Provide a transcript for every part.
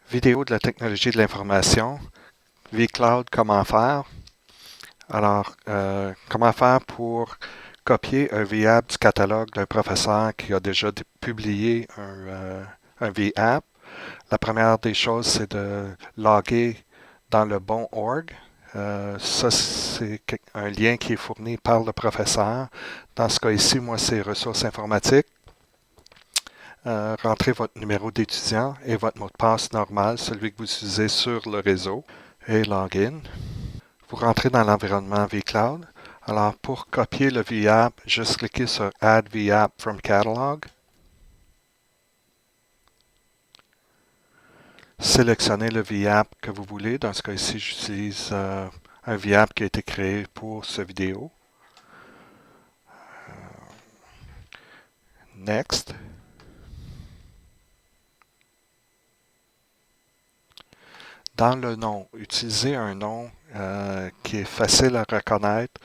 Vidéo de la technologie de l'information, vCloud, comment faire? Alors, comment faire pour copier un VApp du catalogue d'un professeur qui a déjà publié un VApp? La première des choses, c'est de loguer dans le bon org. Ça, c'est un lien qui est fourni par le professeur. Dans ce cas ici, moi, c'est ressources informatiques. Rentrez votre numéro d'étudiant et votre mot de passe normal, celui que vous utilisez sur le réseau, et login. Vous rentrez dans l'environnement vCloud. Alors, pour copier le VApp, juste cliquez sur Add VApp from Catalog. Sélectionnez le VApp que vous voulez. Dans ce cas ici, j'utilise un VApp qui a été créé pour ce vidéo. Next. Dans le nom, utilisez un nom qui est facile à reconnaître,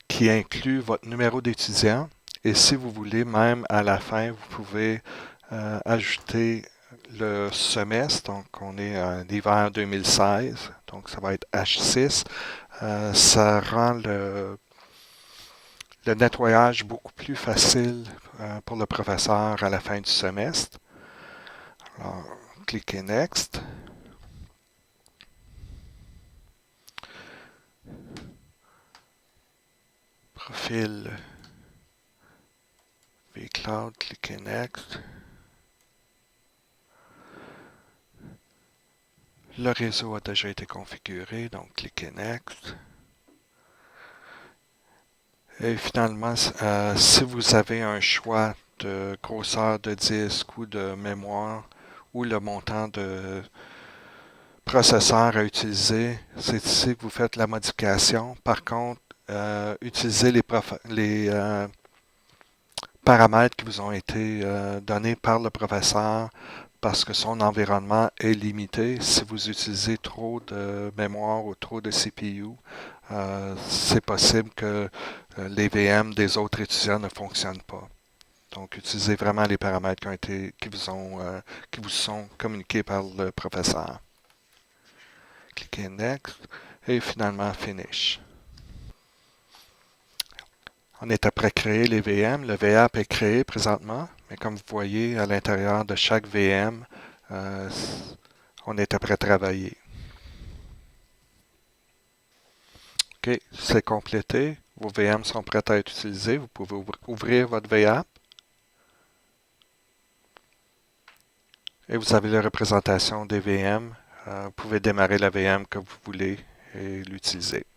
qui inclut votre numéro d'étudiant. Et si vous voulez, même à la fin, vous pouvez ajouter le semestre. Donc, on est en hiver 2016. Donc, ça va être H6. Ça rend le nettoyage beaucoup plus facile pour le professeur à la fin du semestre. Alors, cliquez Next. Profil vCloud, cliquez Next. Le réseau a déjà été configuré, donc cliquez Next. Et finalement, si vous avez un choix de grosseur de disque ou de mémoire ou le montant de processeur à utiliser, c'est ici que vous faites la modification. Par contre, utilisez les paramètres qui vous ont été donnés par le professeur parce que son environnement est limité. Si vous utilisez trop de mémoire ou trop de CPU, c'est possible que les VM des autres étudiants ne fonctionnent pas. Donc, utilisez vraiment les paramètres qui vous sont communiqués par le professeur. Cliquez Next et finalement Finish. On est après créer les VM. Le VApp est créé présentement, mais comme vous voyez, à l'intérieur de chaque VM, on est après travailler. OK, c'est complété. Vos VM sont prêtes à être utilisées. Vous pouvez ouvrir votre VApp et vous avez la représentation des VM. Vous pouvez démarrer la VM que vous voulez et l'utiliser.